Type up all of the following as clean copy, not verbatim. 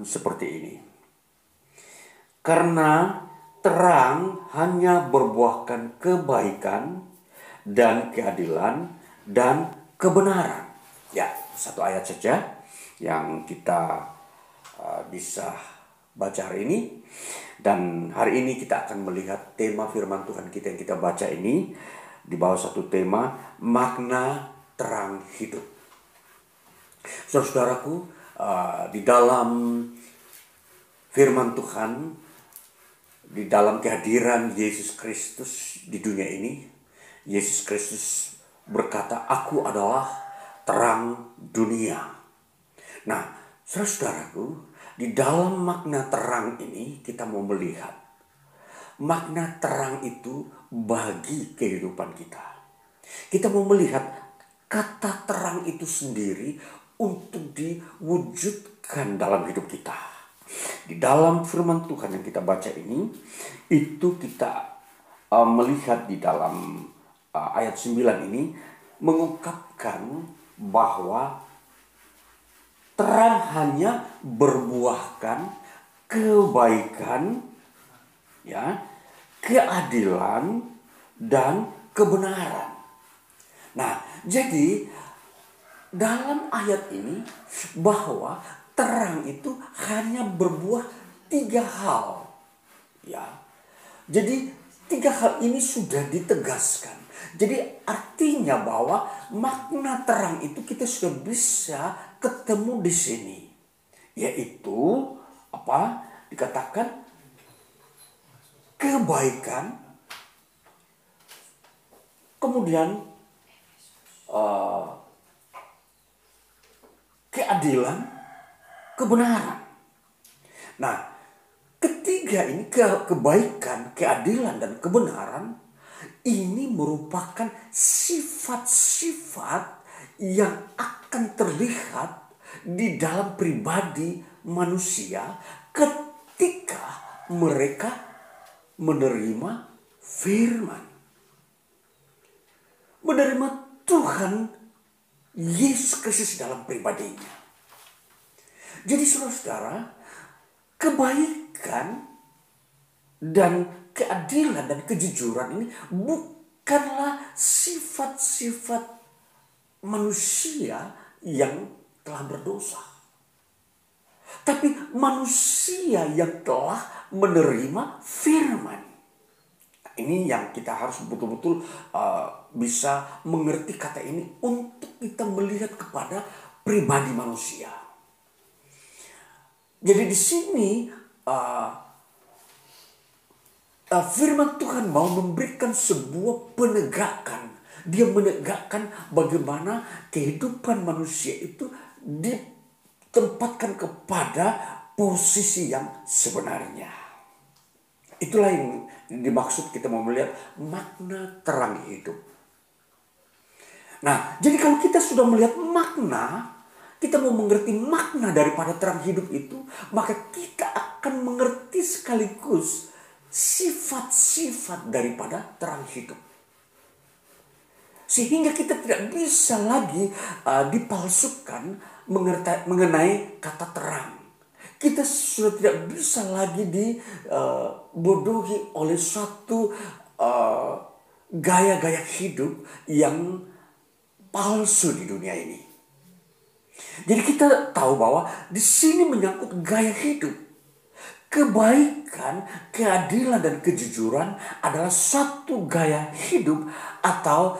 seperti ini. Karena terang hanya berbuahkan kebaikan dan keadilan dan kebenaran. Ya, satu ayat saja yang kita bisa baca hari ini. Dan hari ini kita akan melihat tema firman Tuhan kita yang kita baca ini di bawah satu tema makna terang hidup. Saudara-saudaraku, di dalam firman Tuhan, di dalam kehadiran Yesus Kristus di dunia ini, Yesus Kristus berkata, "Aku adalah terang dunia." Nah, saudara-saudaraku, di dalam makna terang ini kita mau melihat makna terang itu bagi kehidupan kita. Kita mau melihat kata terang itu sendiri untuk diwujudkan dalam hidup kita. Di dalam firman Tuhan yang kita baca ini, itu kita melihat di dalam ayat 9 ini mengungkapkan bahwa terang hanya berbuahkan kebaikan, ya, keadilan dan kebenaran. Nah, jadi dalam ayat ini bahwa terang itu hanya berbuah 3 hal. Ya. Jadi 3 hal ini sudah ditegaskan. Jadi artinya bahwa makna terang itu kita sudah bisa ketemu di sini. Yaitu apa? Dikatakan kebaikan, kemudian keadilan, kebenaran. Nah, ketiga ini kebaikan, keadilan, dan kebenaran ini merupakan sifat-sifat yang akan terlihat di dalam pribadi manusia ketika mereka menerima firman, menerima Tuhan Yesus Kristus dalam pribadinya. Jadi saudara-saudara, kebaikan dan keadilan dan kejujuran ini bukanlah sifat-sifat manusia yang telah berdosa, tapi manusia yang telah menerima firman. Ini yang kita harus betul-betul bisa mengerti kata ini untuk kita melihat kepada pribadi manusia. Jadi di sini firman Tuhan mau memberikan sebuah penegakan. Dia menegakkan bagaimana kehidupan manusia itu ditempatkan kepada posisi yang sebenarnya. Itulah yang dimaksud kita mau melihat makna terang hidup. Nah, jadi kalau kita sudah melihat makna, kita mau mengerti makna daripada terang hidup itu, maka kita akan mengerti sekaligus sifat-sifat daripada terang hidup. Sehingga kita tidak bisa lagi dipalsukan mengenai kata terang. Kita sudah tidak bisa lagi dibodohi oleh suatu gaya-gaya hidup yang palsu di dunia ini. Jadi kita tahu bahwa di sini menyangkut gaya hidup. Kebaikan, keadilan, dan kejujuran adalah satu gaya hidup atau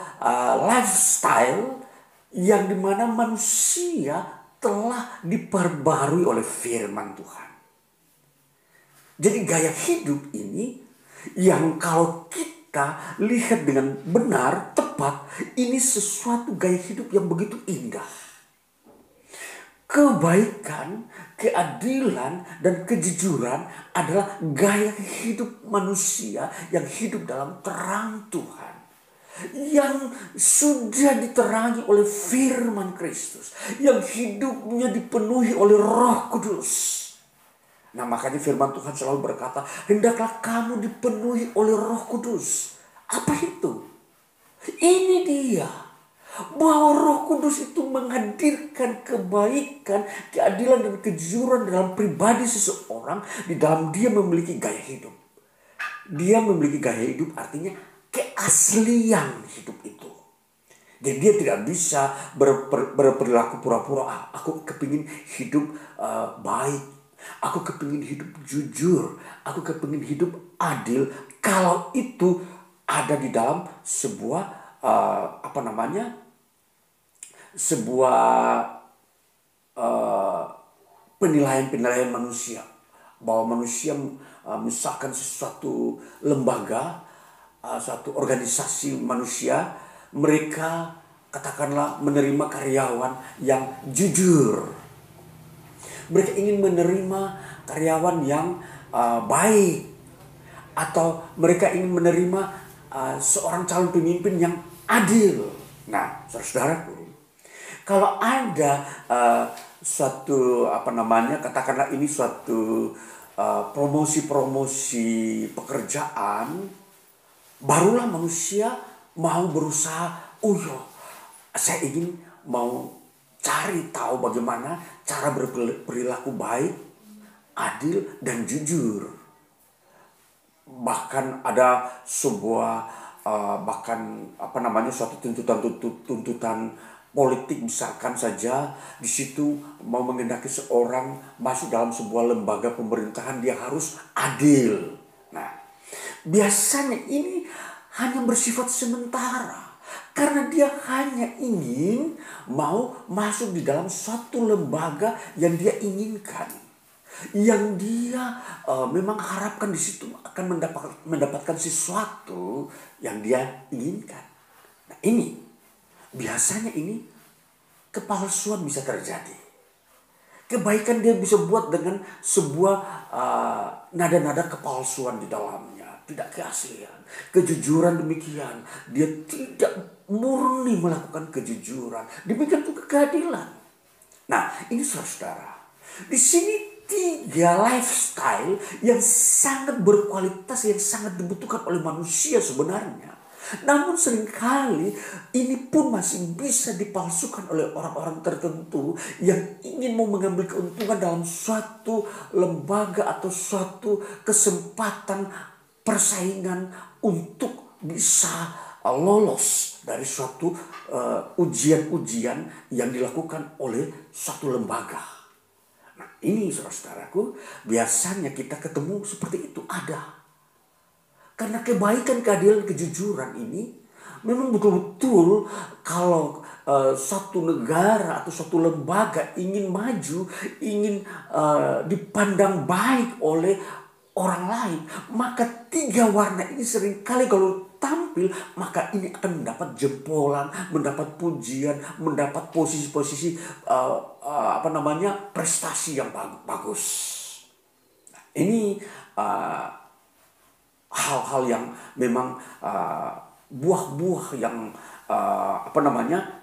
lifestyle yang dimana manusia telah diperbarui oleh firman Tuhan. Jadi gaya hidup ini yang kalau kita lihat dengan benar, tepat, ini sesuatu gaya hidup yang begitu indah. Kebaikan, keadilan, dan kejujuran adalah gaya hidup manusia yang hidup dalam terang Tuhan, yang sudah diterangi oleh firman Kristus, yang hidupnya dipenuhi oleh Roh Kudus. Nah, makanya firman Tuhan selalu berkata, hendaklah kamu dipenuhi oleh Roh Kudus. Apa itu? Ini dia Bahwa Roh Kudus itu menghadirkan kebaikan, keadilan dan kejujuran dalam pribadi seseorang, di dalam dia memiliki gaya hidup. Dia memiliki gaya hidup artinya keaslian hidup itu. Jadi dia tidak bisa berperilaku pura-pura. Aku kepingin hidup baik. Aku kepingin hidup jujur. Aku kepingin hidup adil. Kalau itu ada di dalam sebuah sebuah penilaian-penilaian manusia. Bahwa manusia misalkan sesuatu lembaga, suatu organisasi manusia, mereka katakanlah menerima karyawan yang jujur. Mereka ingin menerima karyawan yang baik. Atau mereka ingin menerima seorang calon pemimpin yang adil. Nah, saudara-saudaraku, kalau ada suatu katakanlah ini suatu promosi-promosi pekerjaan, barulah manusia mau berusaha, saya ingin mau cari tahu bagaimana cara berperilaku baik, adil, dan jujur. Bahkan ada sebuah suatu tuntutan politik, misalkan saja di situ mau mengendaki seorang masuk dalam sebuah lembaga pemerintahan, dia harus adil. Nah, biasanya ini hanya bersifat sementara, karena dia hanya ingin mau masuk di dalam suatu lembaga yang dia inginkan, yang dia memang harapkan di situ akan mendapatkan sesuatu yang dia inginkan. Nah, ini biasanya ini kepalsuan bisa terjadi. Kebaikan dia bisa buat dengan sebuah nada-nada kepalsuan di dalamnya. Tidak keaslian. Kejujuran demikian. Dia tidak murni melakukan kejujuran. Demikian juga keadilan. Nah, ini saudara. Di sini 3 lifestyle yang sangat berkualitas, yang sangat dibutuhkan oleh manusia sebenarnya. Namun seringkali ini pun masih bisa dipalsukan oleh orang-orang tertentu yang ingin mau mengambil keuntungan dalam suatu lembaga atau suatu kesempatan persaingan untuk bisa lolos dari suatu ujian-ujian yang dilakukan oleh suatu lembaga. Nah, ini saudara-saudaraku, biasanya kita ketemu seperti itu ada. Karena kebaikan, keadilan, kejujuran ini memang betul-betul kalau satu negara atau suatu lembaga ingin maju, ingin dipandang baik oleh orang lain, maka 3 warna ini seringkali kalau tampil, maka ini akan mendapat jempolan, mendapat pujian, mendapat posisi-posisi prestasi yang bagus. Nah, ini hal-hal yang memang buah-buah yang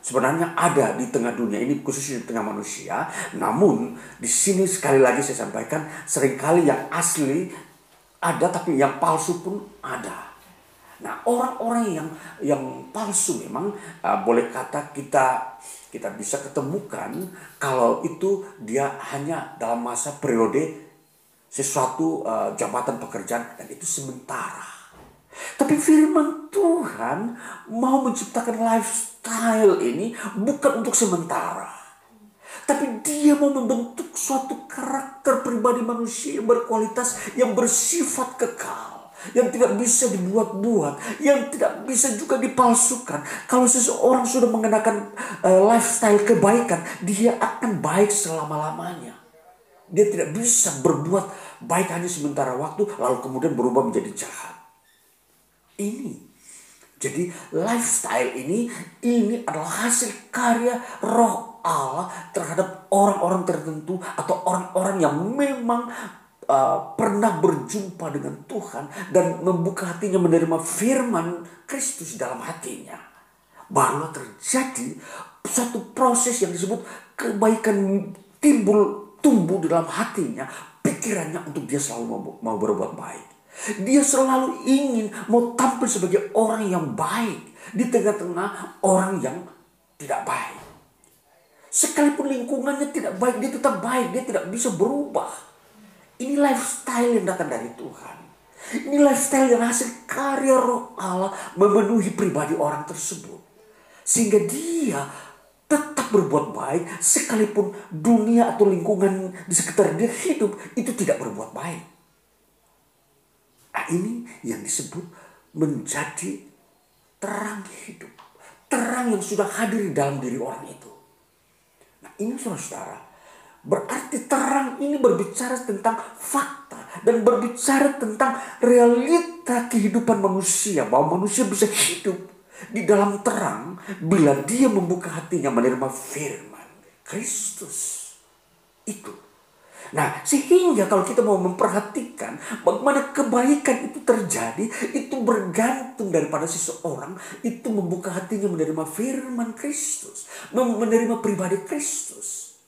sebenarnya ada di tengah dunia ini, khususnya di tengah manusia. Namun di sini sekali lagi saya sampaikan, seringkali yang asli ada, tapi yang palsu pun ada. Nah, orang-orang yang palsu memang boleh kata kita bisa ketemukan kalau itu dia hanya dalam masa periode sesuatu jabatan pekerjaan, dan itu sementara. Tapi firman Tuhan mau menciptakan lifestyle ini bukan untuk sementara, tapi dia mau membentuk suatu karakter pribadi manusia yang berkualitas, yang bersifat kekal, yang tidak bisa dibuat-buat, yang tidak bisa juga dipalsukan. Kalau seseorang sudah mengenakan lifestyle kebaikan, dia akan baik selama-lamanya. Dia tidak bisa berbuat baik hanya sementara waktu lalu kemudian berubah menjadi jahat. Ini. Jadi lifestyle ini adalah hasil karya Roh Allah terhadap orang-orang tertentu atau orang-orang yang memang pernah berjumpa dengan Tuhan dan membuka hatinya menerima firman Kristus dalam hatinya. Barulah terjadi satu proses yang disebut kebaikan tumbuh di dalam hatinya, pikirannya untuk dia selalu mau berbuat baik. Dia selalu ingin mau tampil sebagai orang yang baik di tengah-tengah orang yang tidak baik. Sekalipun lingkungannya tidak baik, dia tetap baik. Dia tidak bisa berubah. Ini lifestyle yang datang dari Tuhan. Ini lifestyle yang hasil karya Roh Allah memenuhi pribadi orang tersebut. Sehingga dia tetap berbuat baik sekalipun dunia atau lingkungan di sekitar dia hidup itu tidak berbuat baik. Nah, ini yang disebut menjadi terang hidup. Terang yang sudah hadir di dalam diri orang itu. Nah, ini saudara-saudara, berarti terang ini berbicara tentang fakta dan berbicara tentang realita kehidupan manusia, bahwa manusia bisa hidup di dalam terang bila dia membuka hatinya menerima firman Kristus itu. Nah, sehingga kalau kita mau memperhatikan bagaimana kebaikan itu terjadi, itu bergantung daripada seseorang itu membuka hatinya menerima firman Kristus, menerima pribadi Kristus.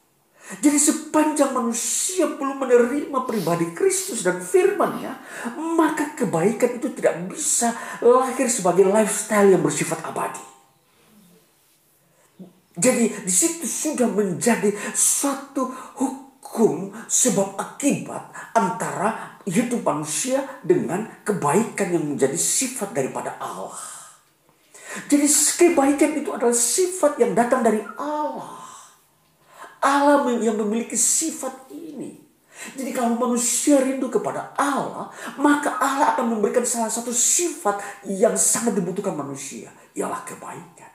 Jadi sepanjang manusia belum menerima pribadi Kristus dan firman-Nya, maka kebaikan itu tidak bisa lahir sebagai lifestyle yang bersifat abadi. Jadi di situ sudah menjadi suatu hukum sebab akibat antara hidup manusia dengan kebaikan yang menjadi sifat daripada Allah. Jadi kebaikan itu adalah sifat yang datang dari Allah. Allah yang memiliki sifat ini. Jadi kalau manusia rindu kepada Allah, maka Allah akan memberikan salah satu sifat yang sangat dibutuhkan manusia, ialah kebaikan.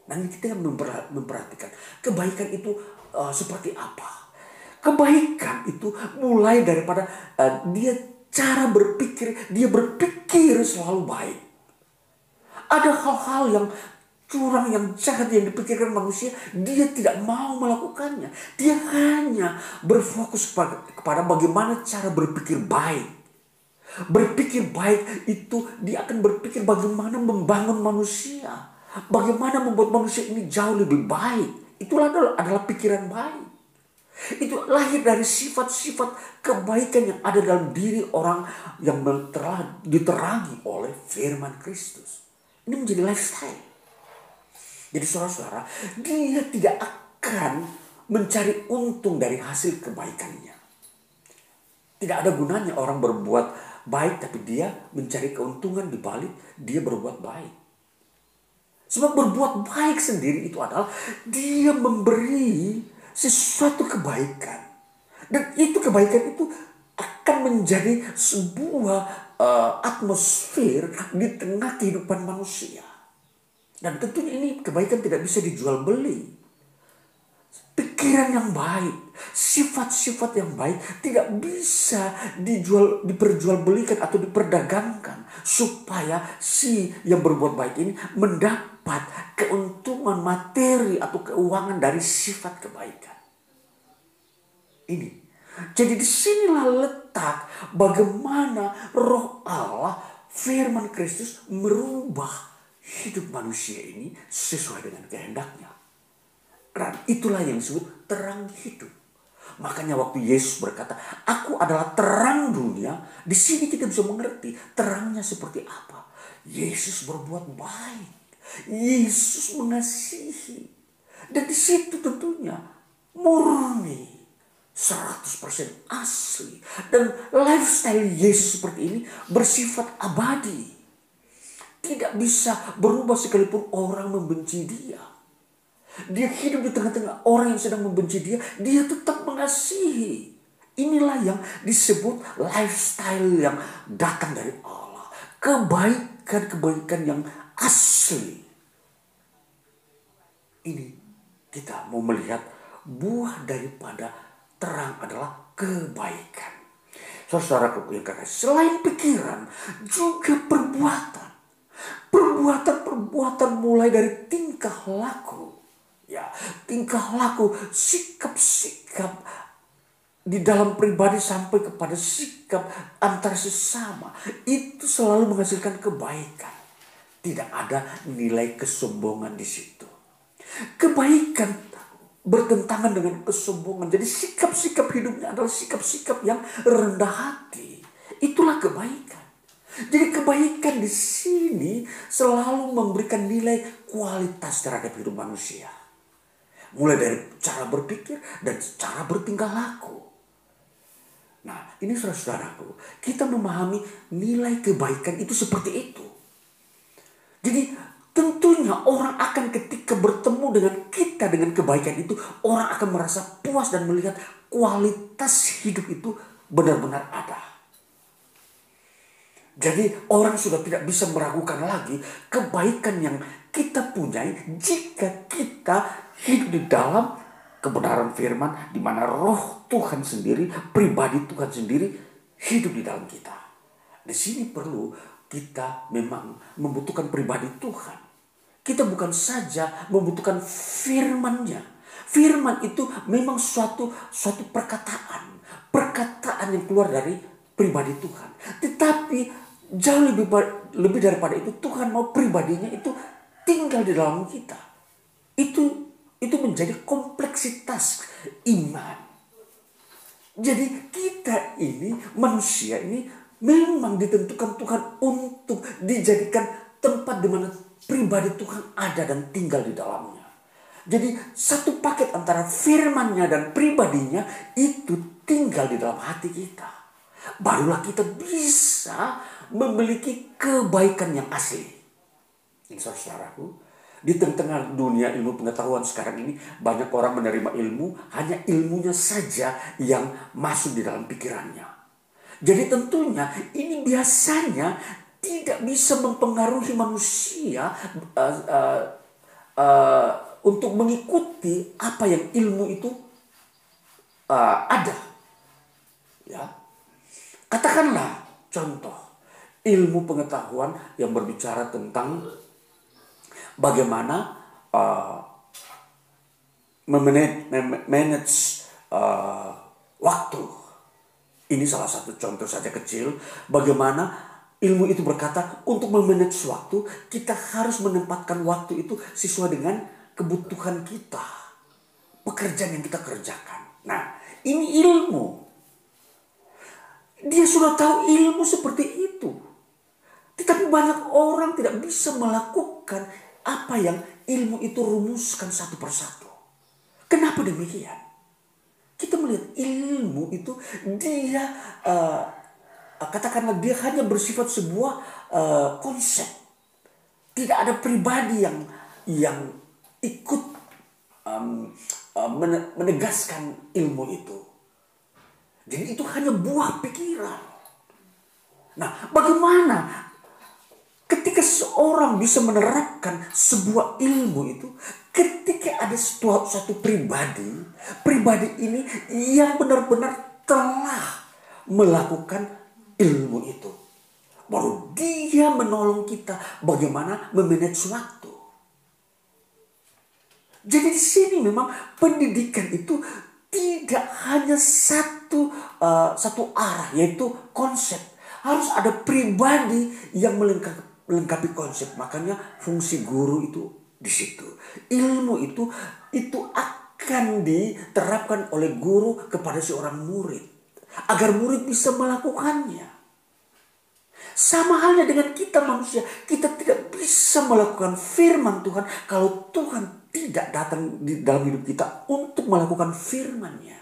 Nanti kita memperhatikan kebaikan itu seperti apa. Kebaikan itu mulai daripada dia cara berpikir, dia berpikir selalu baik. Ada hal-hal yang curang, yang jahat yang dipikirkan manusia, dia tidak mau melakukannya. Dia hanya berfokus kepada bagaimana cara berpikir baik. Berpikir baik itu dia akan berpikir bagaimana membangun manusia. Bagaimana membuat manusia ini jauh lebih baik. Itulah adalah pikiran baik. Itu lahir dari sifat-sifat kebaikan yang ada dalam diri orang yang telah diterangi oleh firman Kristus. Ini menjadi lifestyle. Jadi saudara-saudara, dia tidak akan mencari untung dari hasil kebaikannya. Tidak ada gunanya orang berbuat baik tapi dia mencari keuntungan di balik dia berbuat baik. Sebab berbuat baik sendiri itu adalah dia memberi sesuatu kebaikan. Dan itu kebaikan itu akan menjadi sebuah atmosfer di tengah kehidupan manusia. Dan tentunya ini kebaikan tidak bisa dijual beli. Pikiran yang baik, sifat-sifat yang baik tidak bisa diperjualbelikan atau diperdagangkan supaya si yang berbuat baik ini mendapat keuntungan materi atau keuangan dari sifat kebaikan. Ini. Jadi disinilah letak bagaimana Roh Allah, firman Kristus merubah hidup manusia ini sesuai dengan kehendaknya. Dan itulah yang disebut terang hidup. Makanya waktu Yesus berkata, aku adalah terang dunia. Di sini kita bisa mengerti terangnya seperti apa. Yesus berbuat baik. Yesus mengasihi. Dan di situ tentunya murni. 100% asli. Dan lifestyle Yesus seperti ini bersifat abadi. Tidak bisa berubah sekalipun orang membenci dia. Dia hidup di tengah-tengah orang yang sedang membenci dia. Dia tetap mengasihi. Inilah yang disebut lifestyle yang datang dari Allah. Kebaikan-kebaikan yang asli. Ini kita mau melihat buah daripada terang adalah kebaikan. Saudara-saudara yang kasih, selain pikiran juga perbuatan. Perbuatan-perbuatan mulai dari tingkah laku. Ya, tingkah laku, sikap-sikap di dalam pribadi sampai kepada sikap antar sesama. Itu selalu menghasilkan kebaikan. Tidak ada nilai kesombongan di situ. Kebaikan bertentangan dengan kesombongan. Jadi sikap-sikap hidupnya adalah sikap-sikap yang rendah hati. Itulah kebaikan. Jadi kebaikan di sini selalu memberikan nilai kualitas terhadap hidup manusia. Mulai dari cara berpikir dan cara bertingkah laku. Nah, ini saudara-saudaraku, kita memahami nilai kebaikan itu seperti itu. Jadi tentunya orang akan ketika bertemu dengan kita dengan kebaikan itu, orang akan merasa puas dan melihat kualitas hidup itu benar-benar ada. Jadi orang sudah tidak bisa meragukan lagi kebaikan yang kita punyai jika kita hidup di dalam kebenaran firman, di mana roh Tuhan sendiri, pribadi Tuhan sendiri hidup di dalam kita. Di sini perlu kita memang membutuhkan pribadi Tuhan. Kita bukan saja membutuhkan firman-Nya. Firman itu memang suatu perkataan yang keluar dari pribadi Tuhan. Tetapi jauh lebih daripada itu, Tuhan mau pribadinya itu tinggal di dalam kita. Itu menjadi kompleksitas iman. Jadi kita ini, manusia ini memang ditentukan Tuhan untuk dijadikan tempat di mana pribadi Tuhan ada dan tinggal di dalamnya. Jadi satu paket antara firman-Nya dan pribadinya itu tinggal di dalam hati kita. Barulah kita bisa memiliki kebaikan yang asli. Ini saudaraku, di tengah-tengah dunia ilmu pengetahuan sekarang ini, banyak orang menerima ilmu, hanya ilmunya saja yang masuk di dalam pikirannya. Jadi tentunya ini biasanya tidak bisa mempengaruhi manusia untuk mengikuti apa yang ilmu itu ada. Ya, katakanlah contoh ilmu pengetahuan yang berbicara tentang bagaimana memanage waktu. Ini salah satu contoh saja kecil bagaimana ilmu itu berkata untuk memanage waktu kita harus menempatkan waktu itu sesuai dengan kebutuhan kita, pekerjaan yang kita kerjakan. Nah, ini ilmu. Dia sudah tahu ilmu seperti itu. Tetapi banyak orang tidak bisa melakukan apa yang ilmu itu rumuskan satu persatu. Kenapa demikian? Kita melihat ilmu itu dia katakanlah dia hanya bersifat sebuah konsep. Tidak ada pribadi yang ikut menegaskan ilmu itu. Jadi itu hanya buah pikiran. Nah, bagaimana ketika seorang bisa menerapkan sebuah ilmu itu, ketika ada satu pribadi ini yang benar-benar telah melakukan ilmu itu, baru dia menolong kita bagaimana memanage waktu. Jadi di sini memang pendidikan itu tidak hanya satu arah, yaitu konsep. Harus ada pribadi yang melengkapi konsep. Makanya fungsi guru itu di situ. Ilmu itu akan diterapkan oleh guru kepada seorang murid agar murid bisa melakukannya. Sama halnya dengan kita manusia, kita tidak bisa melakukan firman Tuhan kalau Tuhan tidak datang di dalam hidup kita untuk melakukan firman-Nya.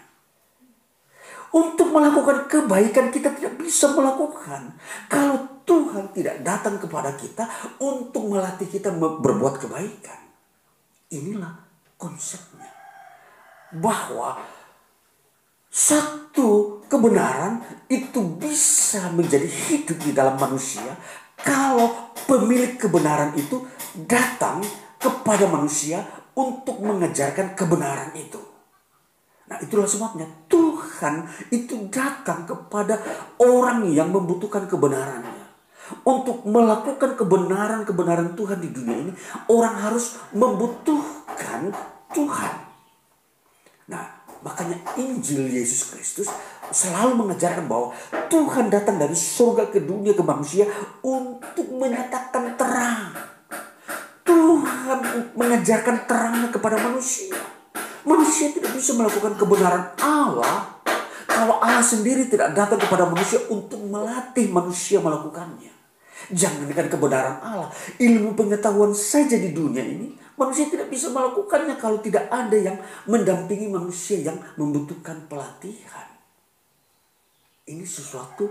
Untuk melakukan kebaikan kita tidak bisa melakukan kalau Tuhan tidak datang kepada kita untuk melatih kita berbuat kebaikan. Inilah konsepnya. Bahwa satu kebenaran itu bisa menjadi hidup di dalam manusia kalau pemilik kebenaran itu datang kepada manusia untuk mengajarkan kebenaran itu. Nah, itulah sebabnya Tuhan itu datang kepada orang yang membutuhkan kebenarannya. Untuk melakukan kebenaran-kebenaran Tuhan di dunia ini, orang harus membutuhkan Tuhan. Nah, makanya Injil Yesus Kristus selalu mengajarkan bahwa Tuhan datang dari surga ke dunia ke manusia untuk menyatakan terang. Tuhan mengajarkan terangnya kepada manusia. Manusia tidak bisa melakukan kebenaran Allah kalau Allah sendiri tidak datang kepada manusia untuk melatih manusia melakukannya. Jangankan kebenaran Allah, ilmu pengetahuan saja di dunia ini, manusia tidak bisa melakukannya kalau tidak ada yang mendampingi manusia yang membutuhkan pelatihan. Ini sesuatu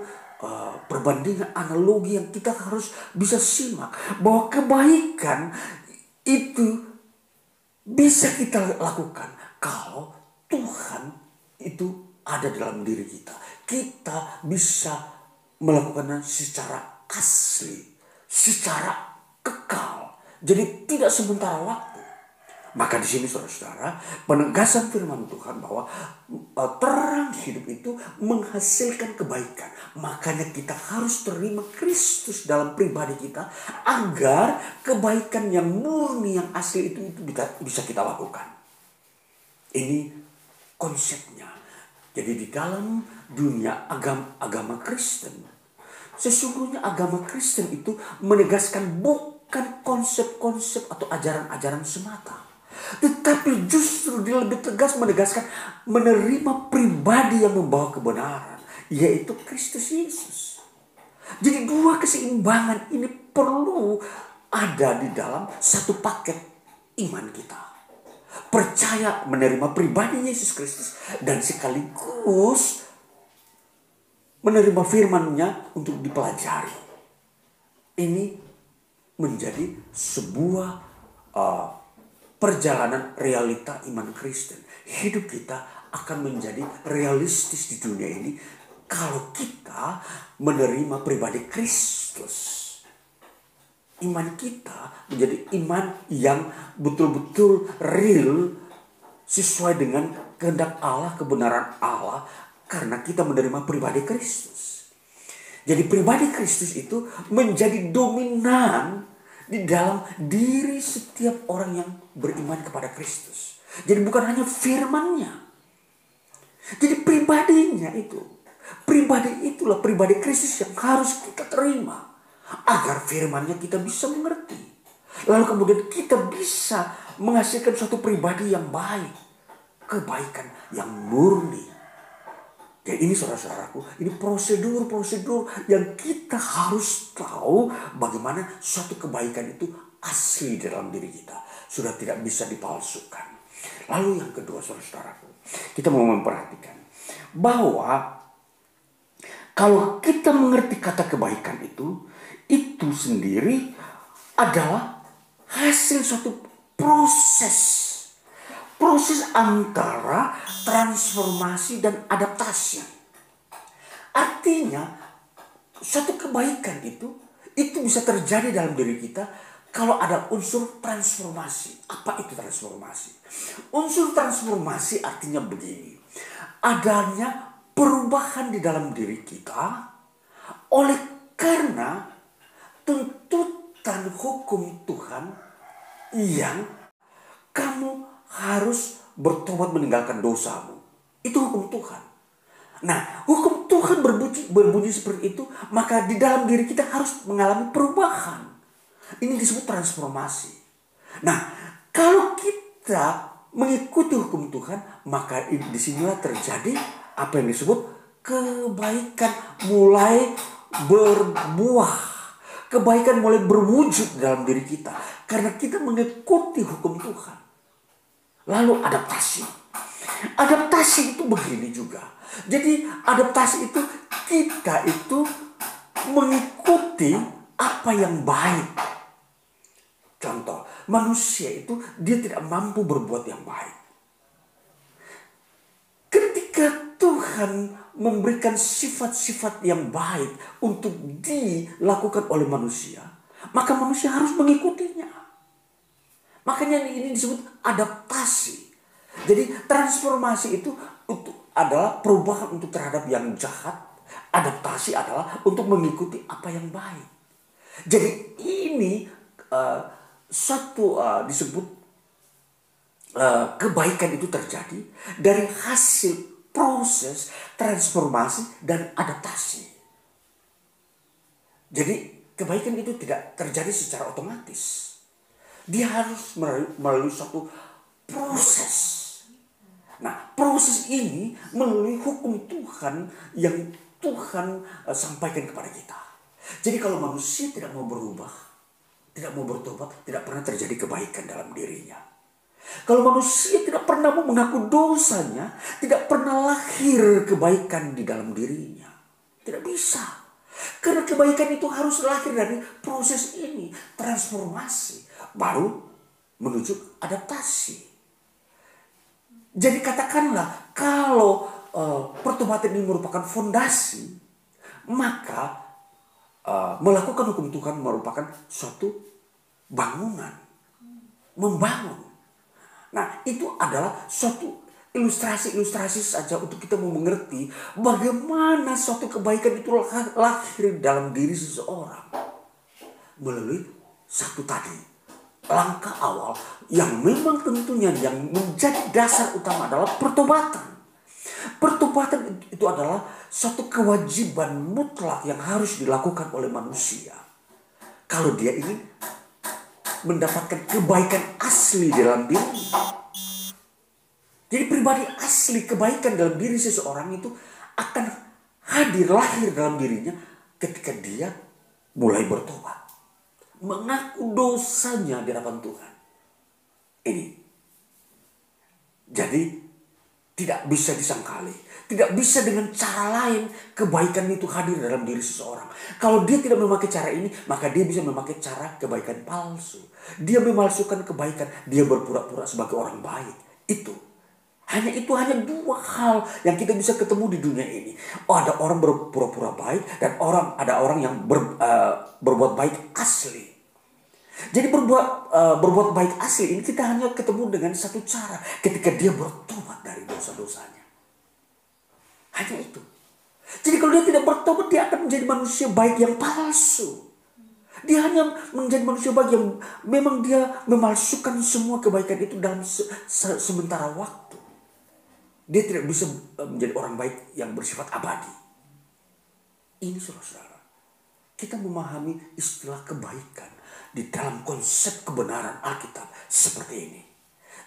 perbandingan analogi yang kita harus bisa simak. Bahwa kebaikan itu bisa kita lakukan kalau Tuhan itu ada dalam diri kita. Kita bisa melakukannya secara asli, secara kekal. Jadi tidak sementara waktu. Maka di sini saudara-saudara, penegasan firman Tuhan bahwa terang hidup itu menghasilkan kebaikan. Makanya kita harus terima Kristus dalam pribadi kita agar kebaikan yang murni, yang asli itu bisa kita lakukan. Ini konsepnya. Jadi di dalam dunia agama Kristen, sesungguhnya agama Kristen itu menegaskan bukan konsep-konsep atau ajaran-ajaran semata. Tetapi justru dia lebih tegas menegaskan menerima pribadi yang membawa kebenaran, yaitu Kristus Yesus. Jadi dua keseimbangan ini perlu ada di dalam satu paket iman kita. Percaya menerima pribadi Yesus Kristus dan sekaligus menerima firman-Nya untuk dipelajari. Ini menjadi sebuah perjalanan realita iman Kristen. Hidup kita akan menjadi realistis di dunia ini kalau kita menerima pribadi Kristus. Iman kita menjadi iman yang betul-betul real, sesuai dengan kehendak Allah, kebenaran Allah, karena kita menerima pribadi Kristus. Jadi pribadi Kristus itu menjadi dominan di dalam diri setiap orang yang beriman kepada Kristus. Jadi bukan hanya firman-Nya. Jadi pribadinya itu. Pribadi itulah pribadi Kristus yang harus kita terima. Agar firman-Nya kita bisa mengerti. Lalu kemudian kita bisa menghasilkan suatu pribadi yang baik. Kebaikan yang murni. Ya ini saudara-saudaraku, ini prosedur-prosedur yang kita harus tahu bagaimana suatu kebaikan itu asli dalam diri kita. Sudah tidak bisa dipalsukan. Lalu yang kedua saudara-saudaraku, kita mau memperhatikan bahwa kalau kita mengerti kata kebaikan itu sendiri adalah hasil suatu proses. Proses antara transformasi dan adaptasi. Artinya, suatu kebaikan itu bisa terjadi dalam diri kita kalau ada unsur transformasi. Apa itu transformasi? Unsur transformasi artinya begini. Adanya perubahan di dalam diri kita oleh karena tuntutan hukum Tuhan yang kamu harus bertobat meninggalkan dosamu. Itu hukum Tuhan. Nah, hukum Tuhan berbunyi seperti itu, maka di dalam diri kita harus mengalami perubahan. Ini disebut transformasi. Nah, kalau kita mengikuti hukum Tuhan, maka disinilah terjadi apa yang disebut kebaikan mulai berbuah. Kebaikan mulai berwujud dalam diri kita. Karena kita mengikuti hukum Tuhan. Lalu adaptasi. Adaptasi itu begini juga. Jadi adaptasi itu kita itu mengikuti apa yang baik. Contoh, manusia itu dia tidak mampu berbuat yang baik. Ketika Tuhan memberikan sifat-sifat yang baik untuk dilakukan oleh manusia, maka manusia harus mengikutinya. Makanya ini disebut adaptasi. Jadi transformasi itu adalah perubahan untuk terhadap yang jahat. Adaptasi adalah untuk mengikuti apa yang baik. Jadi ini disebut kebaikan itu terjadi dari hasil proses transformasi dan adaptasi. Jadi kebaikan itu tidak terjadi secara otomatis. Dia harus melalui suatu proses. Nah, proses ini melalui hukum Tuhan yang Tuhan sampaikan kepada kita. Jadi kalau manusia tidak mau berubah, tidak mau bertobat, tidak pernah terjadi kebaikan dalam dirinya. Kalau manusia tidak pernah mau mengaku dosanya, tidak pernah lahir kebaikan di dalam dirinya. Tidak bisa. Karena kebaikan itu harus lahir dari proses ini, transformasi, baru menuju adaptasi. Jadi katakanlah kalau pertobatan ini merupakan fondasi, maka melakukan hukum Tuhan merupakan suatu bangunan, membangun. Nah, itu adalah suatu ilustrasi-ilustrasi saja untuk kita mau mengerti bagaimana suatu kebaikan itu lahir dalam diri seseorang. Melalui satu tadi, langkah awal yang memang tentunya yang menjadi dasar utama adalah pertobatan. Pertobatan itu adalah suatu kewajiban mutlak yang harus dilakukan oleh manusia. Kalau dia ingin mendapatkan kebaikan asli dalam dirinya. Jadi pribadi asli kebaikan dalam diri seseorang itu akan lahir dalam dirinya ketika dia mulai bertobat. Mengaku dosanya di hadapan Tuhan. Ini. Jadi tidak bisa disangkali. Tidak bisa dengan cara lain kebaikan itu hadir dalam diri seseorang. Kalau dia tidak memakai cara ini, maka dia bisa memakai cara kebaikan palsu. Dia memalsukan kebaikan. Dia berpura-pura sebagai orang baik. Itu hanya dua hal yang kita bisa ketemu di dunia ini. Ada orang berpura-pura baik dan ada orang yang berbuat baik asli. Jadi berbuat baik asli ini kita hanya ketemu dengan satu cara, ketika dia bertobat dari dosa-dosanya. Hanya itu. Jadi kalau dia tidak bertobat, dia akan menjadi manusia baik yang palsu. Dia hanya menjadi manusia baik yang memang dia memalsukan semua kebaikan itu dalam sementara waktu. Dia tidak bisa menjadi orang baik yang bersifat abadi. Ini saudara-saudara, kita memahami istilah kebaikan di dalam konsep kebenaran Alkitab seperti ini.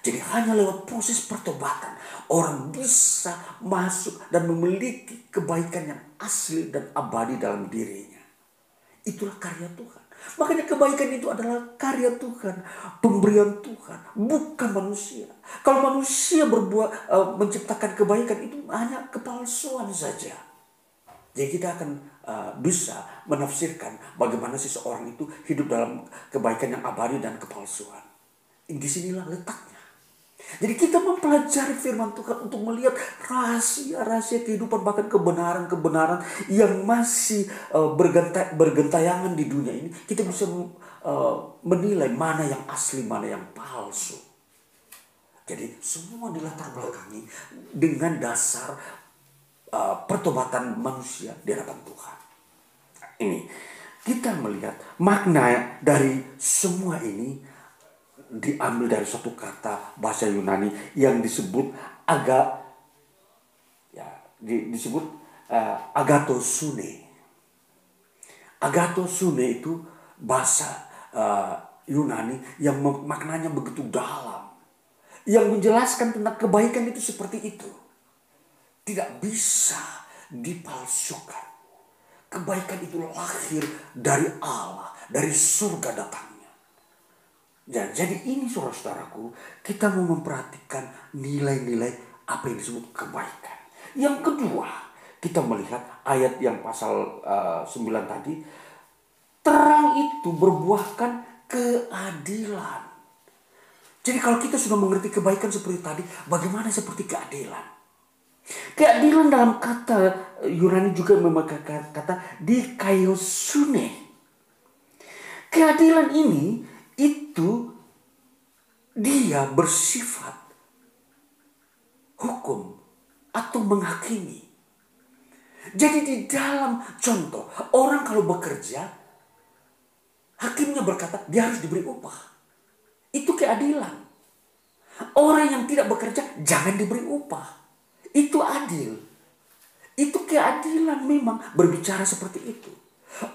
Jadi hanya lewat proses pertobatan orang bisa masuk dan memiliki kebaikan yang asli dan abadi dalam dirinya. Itulah karya Tuhan. Makanya kebaikan itu adalah karya Tuhan, pemberian Tuhan, bukan manusia. Kalau manusia menciptakan kebaikan itu hanya kepalsuan saja. Jadi kita akan bisa menafsirkan bagaimana seseorang itu hidup dalam kebaikan yang abadi dan kepalsuan. Disinilah letaknya. Jadi kita mempelajari firman Tuhan untuk melihat rahasia-rahasia kehidupan, bahkan kebenaran-kebenaran yang masih bergentayangan di dunia ini. Kita bisa menilai mana yang asli, mana yang palsu. Jadi semua dilatar belakangi dengan dasar pertobatan manusia di hadapan Tuhan. Ini kita melihat makna dari semua ini diambil dari suatu kata bahasa Yunani yang disebut agatosune. Agatosune itu bahasa Yunani yang maknanya begitu dalam, yang menjelaskan tentang kebaikan itu seperti itu. Tidak bisa dipalsukan. Kebaikan itu lahir dari Allah, dari surga datangnya. Jadi ini saudara-saudaraku, kita mau memperhatikan nilai-nilai apa yang disebut kebaikan. Yang kedua, kita melihat ayat yang pasal 9 tadi. Terang itu berbuahkan keadilan. Jadi kalau kita sudah mengerti kebaikan seperti tadi, bagaimana seperti keadilan? Keadilan dalam kata Yunani juga memakai kata dikaiosune. Keadilan ini itu dia bersifat hukum atau menghakimi. Jadi di dalam contoh, orang kalau bekerja, hakimnya berkata dia harus diberi upah. Itu keadilan. Orang yang tidak bekerja jangan diberi upah. Itu adil. Itu keadilan memang berbicara seperti itu.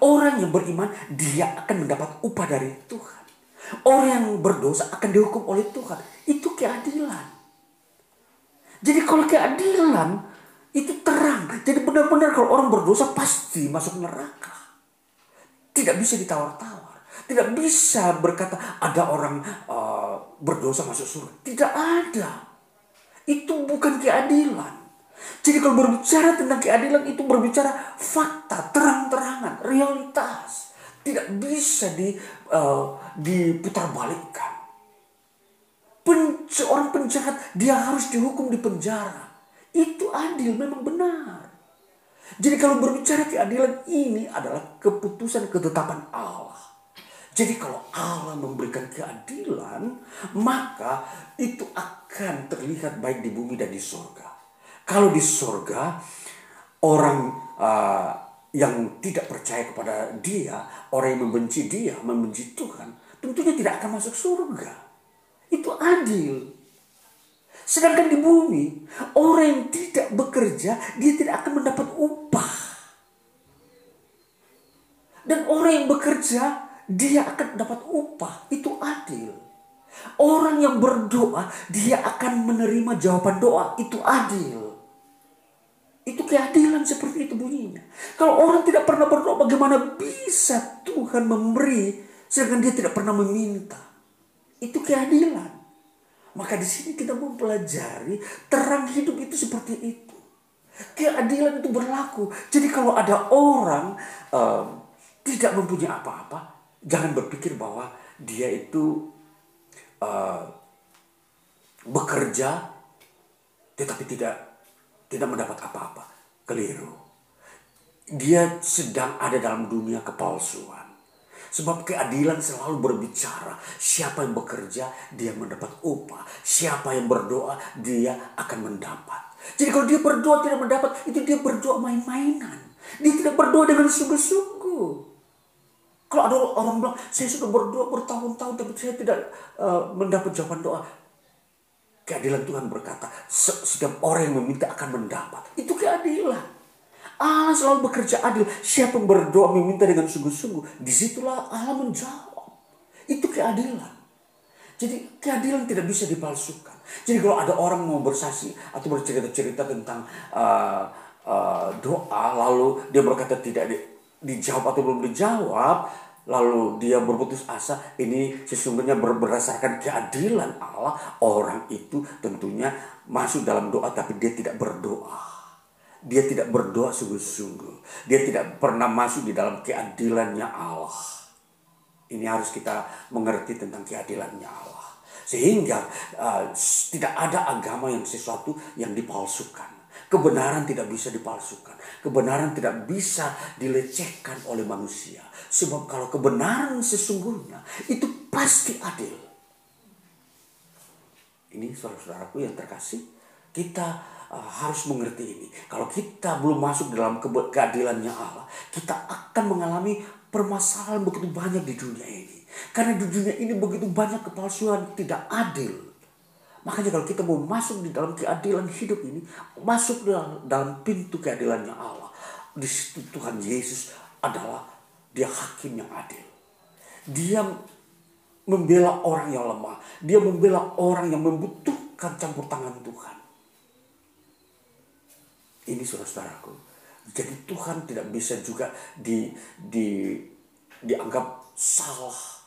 Orang yang beriman dia akan mendapat upah dari Tuhan. Orang yang berdosa akan dihukum oleh Tuhan. Itu keadilan. Jadi kalau keadilan itu terang. Jadi benar-benar kalau orang berdosa pasti masuk neraka. Tidak bisa ditawar-tawar. Tidak bisa berkata ada orang berdosa masuk surga. Tidak ada. Itu bukan keadilan. Jadi kalau berbicara tentang keadilan itu berbicara fakta, terang-terangan, realitas. Tidak bisa diputarbalikkan. Orang penjahat dia harus dihukum di penjara. Itu adil, memang benar. Jadi kalau berbicara keadilan ini adalah keputusan ketetapan Allah. Jadi kalau Allah memberikan keadilan, maka itu akan terlihat baik di bumi dan di surga. Kalau di surga, orang yang tidak percaya kepada dia, orang yang membenci dia, membenci Tuhan, tentunya tidak akan masuk surga. Itu adil. Sedangkan di bumi, orang yang tidak bekerja, dia tidak akan mendapat upah. Dan orang yang bekerja, dia akan mendapat upah. Itu adil. Orang yang berdoa, dia akan menerima jawaban doa. Itu adil. Itu keadilan, seperti itu bunyinya. Kalau orang tidak pernah berdoa, bagaimana bisa Tuhan memberi sedangkan dia tidak pernah meminta? Itu keadilan. Maka di sini kita mempelajari terang hidup itu seperti itu. Keadilan itu berlaku. Jadi kalau ada orang tidak mempunyai apa-apa, jangan berpikir bahwa dia itu bekerja tetapi tidak mendapat apa-apa. Keliru. Dia sedang ada dalam dunia kepalsuan. Sebab keadilan selalu berbicara. Siapa yang bekerja, dia mendapat upah. Siapa yang berdoa, dia akan mendapat. Jadi kalau dia berdoa tidak mendapat, itu dia berdoa main-mainan. Dia tidak berdoa dengan sungguh-sungguh. Kalau ada orang bilang, saya sudah berdoa bertahun-tahun, tapi saya tidak mendapat jawaban doa. Keadilan Tuhan berkata, setiap orang yang meminta akan mendapat. Itu keadilan. Allah selalu bekerja adil. Siapa yang berdoa meminta dengan sungguh-sungguh, disitulah Allah menjawab. Itu keadilan. Jadi keadilan tidak bisa dipalsukan. Jadi kalau ada orang mau bersaksi atau bercerita-cerita tentang doa, lalu dia berkata tidak dijawab atau belum dijawab, lalu dia berputus asa, ini sesungguhnya berdasarkan keadilan Allah. Orang itu tentunya masuk dalam doa tapi dia tidak berdoa. Dia tidak berdoa sungguh-sungguh. Dia tidak pernah masuk di dalam keadilannya Allah. Ini harus kita mengerti tentang keadilannya Allah. Sehingga tidak ada agama yang sesuatu yang dipalsukan. Kebenaran tidak bisa dipalsukan. Kebenaran tidak bisa dilecehkan oleh manusia. Sebab kalau kebenaran sesungguhnya itu pasti adil. Ini saudara-saudaraku yang terkasih, kita harus mengerti ini. Kalau kita belum masuk dalam keadilannya Allah, kita akan mengalami permasalahan begitu banyak di dunia ini. Karena di dunia ini begitu banyak kepalsuan, tidak adil. Makanya kalau kita mau masuk di dalam keadilan hidup ini, masuk dalam pintu keadilannya Allah. Di situ Tuhan Yesus adalah dia hakim yang adil. Dia membela orang yang lemah. Dia membela orang yang membutuhkan campur tangan Tuhan. Ini saudara-saudaraku. Jadi Tuhan tidak bisa juga dianggap salah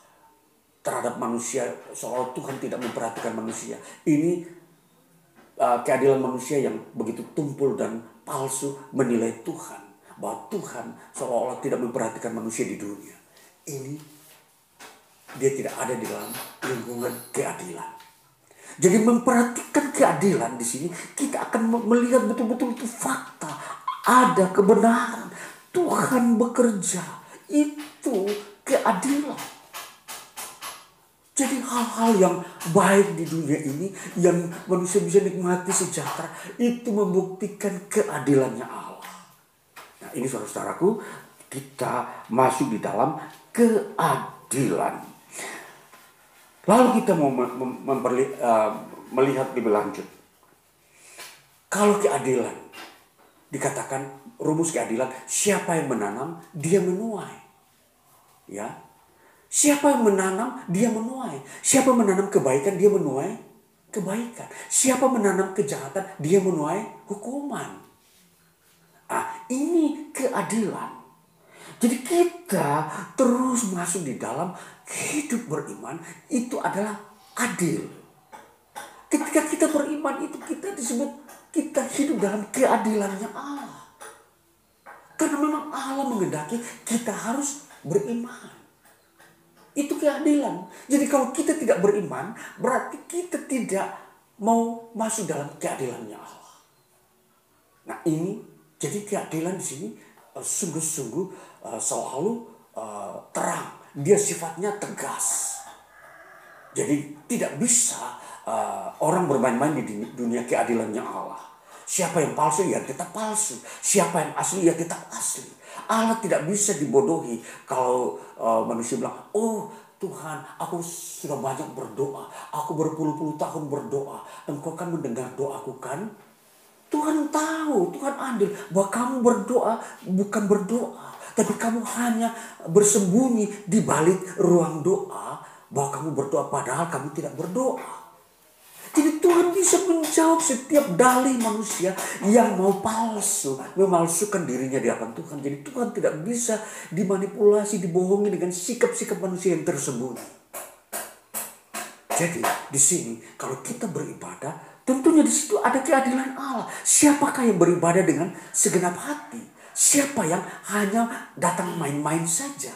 terhadap manusia, seolah Tuhan tidak memperhatikan manusia. Ini keadilan manusia yang begitu tumpul dan palsu menilai Tuhan, bahwa Tuhan seolah-olah tidak memperhatikan manusia di dunia. Ini dia tidak ada di dalam lingkungan keadilan. Jadi memperhatikan keadilan di sini, kita akan melihat betul-betul itu fakta. Ada kebenaran. Tuhan bekerja. Itu keadilan. Jadi hal-hal yang baik di dunia ini, yang manusia bisa nikmati sejahtera, itu membuktikan keadilannya Allah. Nah ini saudara-saudaraku, kita masuk di dalam keadilan. Lalu kita mau melihat lebih lanjut. Kalau keadilan, dikatakan rumus keadilan, siapa yang menanam, dia menuai. Ya, siapa yang menanam, dia menuai. Siapa yang menanam kebaikan, dia menuai kebaikan. Siapa menanam kejahatan, dia menuai hukuman. Ini keadilan. Jadi kita terus masuk di dalam hidup beriman itu adalah adil. Ketika kita beriman itu kita disebut kita hidup dalam keadilannya Allah. Karena memang Allah menghendaki kita harus beriman. Itu keadilan. Jadi kalau kita tidak beriman, berarti kita tidak mau masuk dalam keadilannya Allah. Nah ini, jadi keadilan di sini sungguh-sungguh selalu terang. Dia sifatnya tegas. Jadi tidak bisa orang bermain-main di dunia keadilannya Allah. Siapa yang palsu ya tetap palsu. Siapa yang asli ya tetap asli. Allah tidak bisa dibodohi. Kalau manusia bilang, oh Tuhan, aku sudah banyak berdoa. Aku berpuluh-puluh tahun berdoa. Engkau kan mendengar doaku kan? Tuhan tahu, Tuhan adil bahwa kamu berdoa bukan berdoa. Tapi kamu hanya bersembunyi di balik ruang doa. Bahwa kamu berdoa padahal kamu tidak berdoa. Jadi Tuhan bisa menjawab setiap dalih manusia yang mau palsu, memalsukan dirinya di hadapan Tuhan. Jadi Tuhan tidak bisa dimanipulasi, dibohongi dengan sikap-sikap manusia yang tersembunyi. Jadi di sini kalau kita beribadah, tentunya di situ ada keadilan Allah. Siapakah yang beribadah dengan segenap hati? Siapa yang hanya datang main-main saja?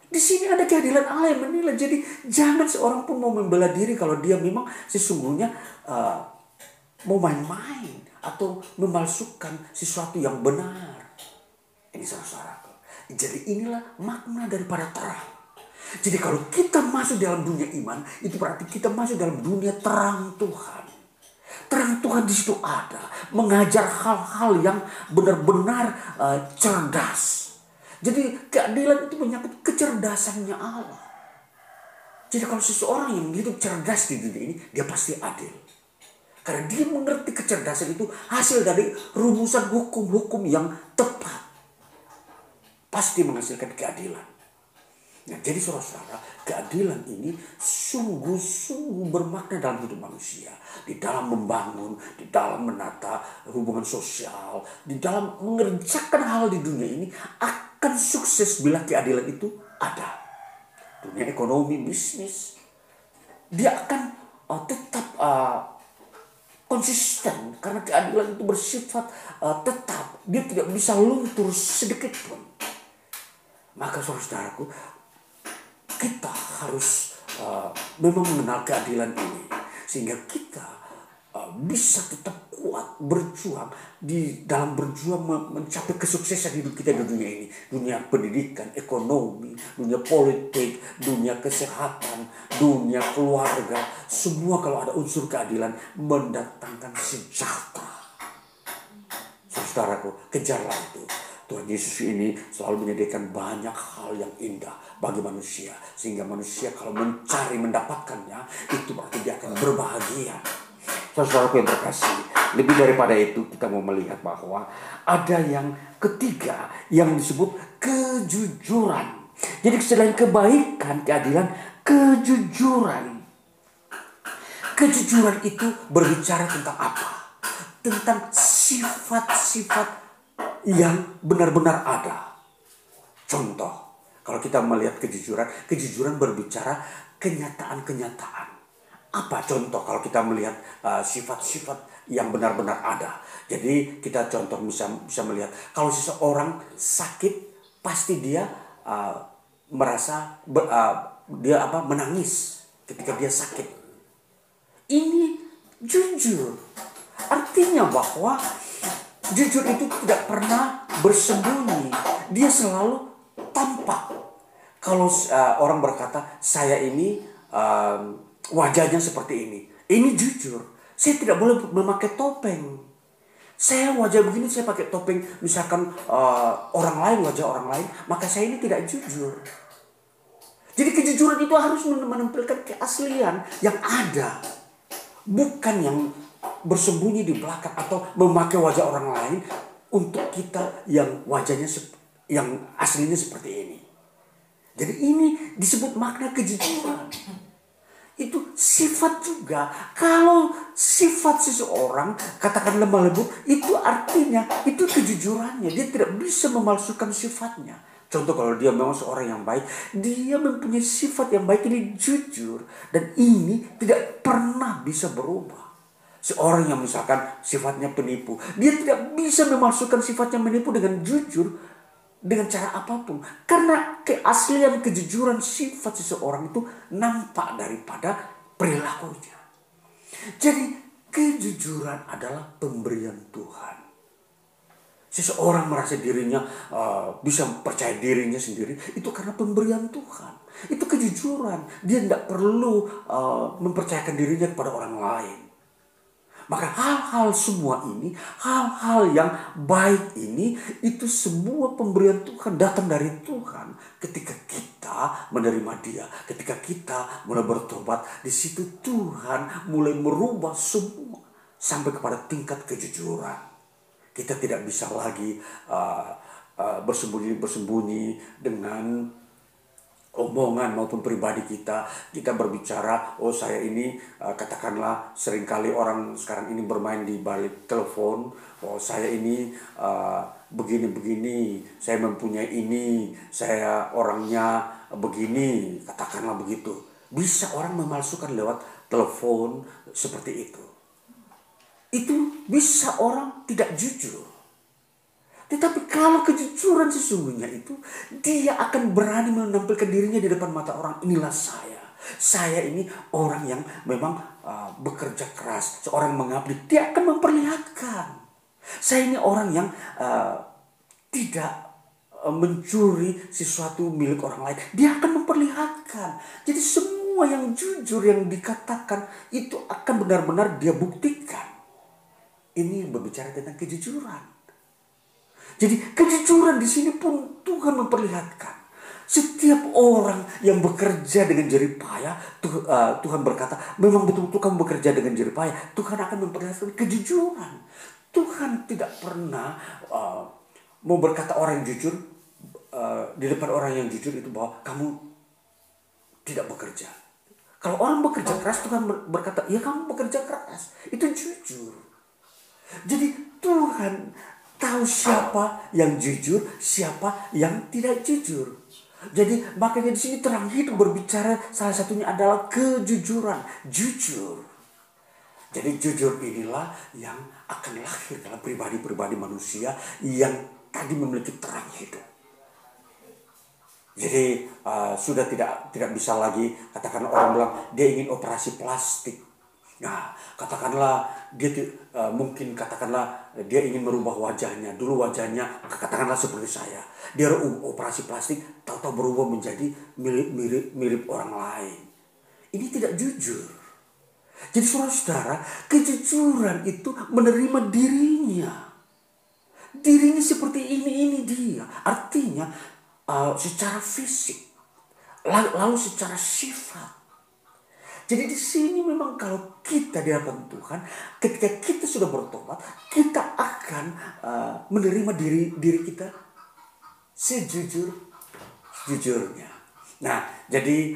Di sini ada keadilan Allah yang menilai. Jadi jangan seorang pun mau membela diri kalau dia memang sesungguhnya mau main-main atau memalsukan sesuatu yang benar. Ini saudara-saudaraku. Jadi inilah makna daripada terang. Jadi kalau kita masuk dalam dunia iman, itu berarti kita masuk dalam dunia terang Tuhan. Terang Tuhan di situ ada, mengajar hal-hal yang benar-benar cerdas. Jadi keadilan itu menyangkut kecerdasannya Allah. Jadi kalau seseorang yang hidup cerdas di dunia ini, dia pasti adil. Karena dia mengerti kecerdasan itu hasil dari rumusan hukum-hukum yang tepat. Pasti menghasilkan keadilan. Nah, jadi saudara-saudara, keadilan ini sungguh-sungguh bermakna dalam hidup manusia. Di dalam membangun, di dalam menata hubungan sosial, di dalam mengerjakan hal di dunia ini akan sukses bila keadilan itu ada. Dunia ekonomi, bisnis, dia akan tetap konsisten karena keadilan itu bersifat tetap. Dia tidak bisa luntur sedikit pun. Maka saudara-saudaraku, kita harus memang mengenal keadilan ini. Sehingga kita bisa tetap kuat berjuang di dalam berjuang mencapai kesuksesan hidup kita di dunia ini. Dunia pendidikan, ekonomi, dunia politik, dunia kesehatan, dunia keluarga. Semua kalau ada unsur keadilan mendatangkan sejahtera. Saudaraku, kejarlah itu. Tuhan Yesus ini selalu menyediakan banyak hal yang indah bagi manusia. Sehingga manusia kalau mencari mendapatkannya, itu berarti dia akan berbahagia. Saudaraku yang terkasih, lebih daripada itu kita mau melihat bahwa ada yang ketiga yang disebut kejujuran. Jadi selain kebaikan, keadilan, kejujuran. Kejujuran itu berbicara tentang apa? Tentang sifat-sifat yang benar-benar ada. Contoh, kalau kita melihat kejujuran, kejujuran berbicara kenyataan-kenyataan. Apa contoh kalau kita melihat sifat-sifat yang benar-benar ada? Jadi kita contoh bisa melihat kalau seseorang sakit, pasti dia merasa menangis ketika dia sakit. Ini jujur. Artinya bahwa jujur itu tidak pernah bersembunyi. Dia selalu tampak. Kalau orang berkata, saya ini wajahnya seperti ini. Ini jujur. Saya tidak boleh memakai topeng. Saya wajah begini, saya pakai topeng. Misalkan orang lain, wajah orang lain. Maka saya ini tidak jujur. Jadi kejujuran itu harus menampilkan keaslian yang ada. Bukan yang bersembunyi di belakang atau memakai wajah orang lain untuk kita yang wajahnya yang aslinya seperti ini. Jadi ini disebut makna kejujuran. Itu sifat juga. Kalau sifat seseorang katakan lemah lembut, itu artinya itu kejujurannya. Dia tidak bisa memalsukan sifatnya. Contoh kalau dia memang seorang yang baik, dia mempunyai sifat yang baik ini jujur. Dan ini tidak pernah bisa berubah. Seorang yang misalkan sifatnya penipu, dia tidak bisa memalsukan sifatnya menipu dengan jujur dengan cara apapun. Karena keaslian kejujuran sifat seseorang itu nampak daripada perilakunya. Jadi kejujuran adalah pemberian Tuhan. Seseorang merasa dirinya bisa percaya dirinya sendiri, itu karena pemberian Tuhan. Itu kejujuran. Dia tidak perlu mempercayakan dirinya kepada orang lain. Maka hal-hal semua ini, hal-hal yang baik ini, itu semua pemberian Tuhan, datang dari Tuhan. Ketika kita menerima Dia, ketika kita mulai bertobat, di situ Tuhan mulai merubah semua sampai kepada tingkat kejujuran. Kita tidak bisa lagi bersembunyi-bersembunyi dengan omongan maupun pribadi kita berbicara, oh saya ini katakanlah seringkali orang sekarang ini bermain di balik telepon, oh saya ini begini-begini, saya mempunyai ini, saya orangnya begini, katakanlah begitu. Bisa orang memalsukan lewat telepon seperti itu. Itu bisa orang tidak jujur. Tetapi kalau kejujuran sesungguhnya itu, dia akan berani menampilkan dirinya di depan mata orang. Inilah saya. Saya ini orang yang memang bekerja keras. Seorang mengabdi, dia akan memperlihatkan. Saya ini orang yang tidak mencuri sesuatu milik orang lain. Dia akan memperlihatkan. Jadi semua yang jujur yang dikatakan itu akan benar-benar dia buktikan. Ini berbicara tentang kejujuran. Jadi kejujuran di sini pun Tuhan memperlihatkan. Setiap orang yang bekerja dengan jerih payah, Tuhan berkata, memang betul-betul kamu bekerja dengan jerih payah. Tuhan akan memperlihatkan kejujuran. Tuhan tidak pernah mau berkata orang yang jujur, di depan orang yang jujur itu bahwa kamu tidak bekerja. Kalau orang bekerja keras, Tuhan berkata, ya kamu bekerja keras. Itu jujur. Jadi Tuhan tahu siapa yang jujur, siapa yang tidak jujur. Jadi makanya di sini terang hidup berbicara salah satunya adalah kejujuran, jujur. Jadi jujur inilah yang akan lahir dalam pribadi-pribadi manusia yang tadi memiliki terang hidup. Jadi sudah tidak bisa lagi katakanlah orang bilang dia ingin operasi plastik. Nah, katakanlah dia mungkin katakanlah dia ingin merubah wajahnya. Dulu wajahnya katakanlah seperti saya. Dia operasi plastik, tahu-tahu berubah menjadi mirip orang lain. Ini tidak jujur. Jadi saudara-saudara, kejujuran itu menerima dirinya. Dirinya seperti ini dia. Artinya secara fisik, lalu secara sifat. Jadi di sini memang kalau kita di hadapan Tuhan, ketika kita sudah bertobat, kita akan menerima diri kita sejujurnya. Nah, jadi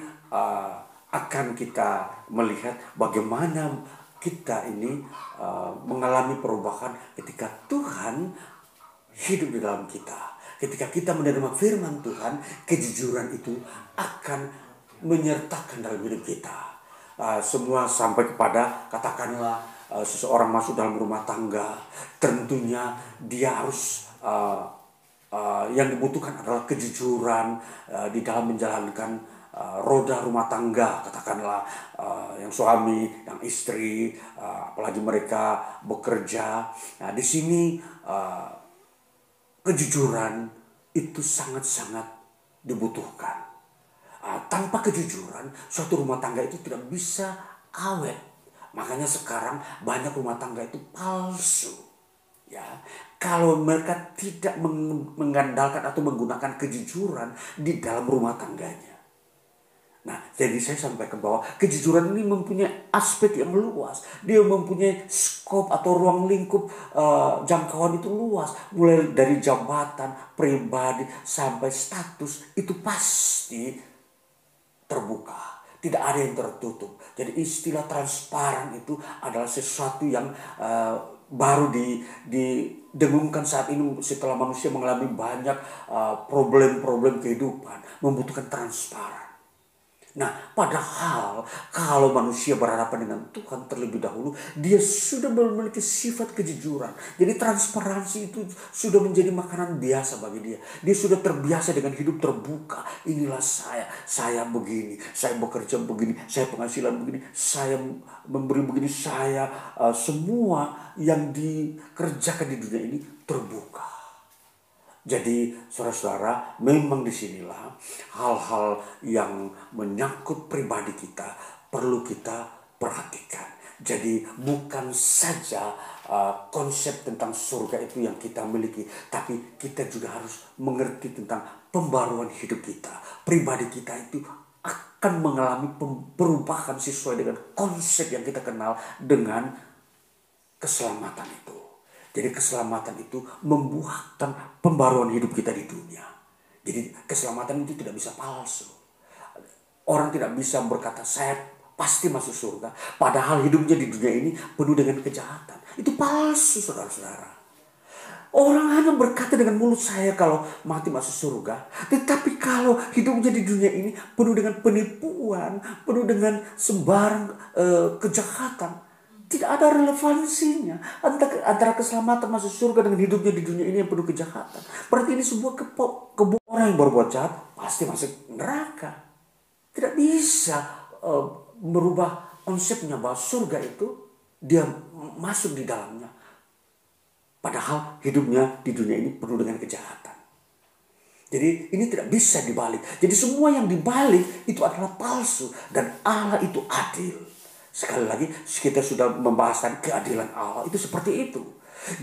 akan kita melihat bagaimana kita ini mengalami perubahan ketika Tuhan hidup di dalam kita. Ketika kita menerima firman Tuhan, kejujuran itu akan menyertakan dalam hidup kita. Semua sampai kepada katakanlah seseorang masuk dalam rumah tangga, tentunya dia harus yang dibutuhkan adalah kejujuran di dalam menjalankan roda rumah tangga, katakanlah yang suami, yang istri, apalagi mereka bekerja. Nah, di sini kejujuran itu sangat-sangat dibutuhkan. Tanpa kejujuran, suatu rumah tangga itu tidak bisa awet. Makanya sekarang banyak rumah tangga itu palsu. Ya, kalau mereka tidak mengandalkan atau menggunakan kejujuran di dalam rumah tangganya. Nah, jadi saya sampaikan bahwa kejujuran ini mempunyai aspek yang luas. Dia mempunyai skop atau ruang lingkup jangkauan itu luas. Mulai dari jabatan, pribadi, sampai status itu pasti terbuka. Tidak ada yang tertutup. Jadi istilah transparan itu adalah sesuatu yang baru didengungkan saat ini setelah manusia mengalami banyak problem-problem kehidupan, membutuhkan transparan. Nah, padahal kalau manusia berhadapan dengan Tuhan terlebih dahulu, dia sudah memiliki sifat kejujuran. Jadi transparansi itu sudah menjadi makanan biasa bagi dia. Dia sudah terbiasa dengan hidup terbuka. Inilah saya begini, saya bekerja begini, saya penghasilan begini, saya memberi begini, saya semua yang dikerjakan di dunia ini terbuka. Jadi saudara-saudara, memang disinilah hal-hal yang menyangkut pribadi kita perlu kita perhatikan. Jadi bukan saja konsep tentang surga itu yang kita miliki, tapi kita juga harus mengerti tentang pembaruan hidup kita. Pribadi kita itu akan mengalami perubahan sesuai dengan konsep yang kita kenal dengan keselamatan itu. Jadi keselamatan itu membuahkan pembaruan hidup kita di dunia. Jadi keselamatan itu tidak bisa palsu. Orang tidak bisa berkata saya pasti masuk surga, padahal hidupnya di dunia ini penuh dengan kejahatan. Itu palsu, saudara-saudara. Orang hanya berkata dengan mulut saya kalau mati masuk surga. Tetapi kalau hidupnya di dunia ini penuh dengan penipuan, penuh dengan sembarang kejahatan, tidak ada relevansinya antara keselamatan masuk surga dengan hidupnya di dunia ini yang penuh kejahatan. Berarti ini sebuah orang yang berbuat jahat pasti masuk neraka. Tidak bisa merubah konsepnya bahwa surga itu dia masuk di dalamnya. Padahal hidupnya di dunia ini penuh dengan kejahatan. Jadi ini tidak bisa dibalik. Jadi semua yang dibalik itu adalah palsu dan Allah itu adil. Sekali lagi kita sudah membahas keadilan Allah itu seperti itu.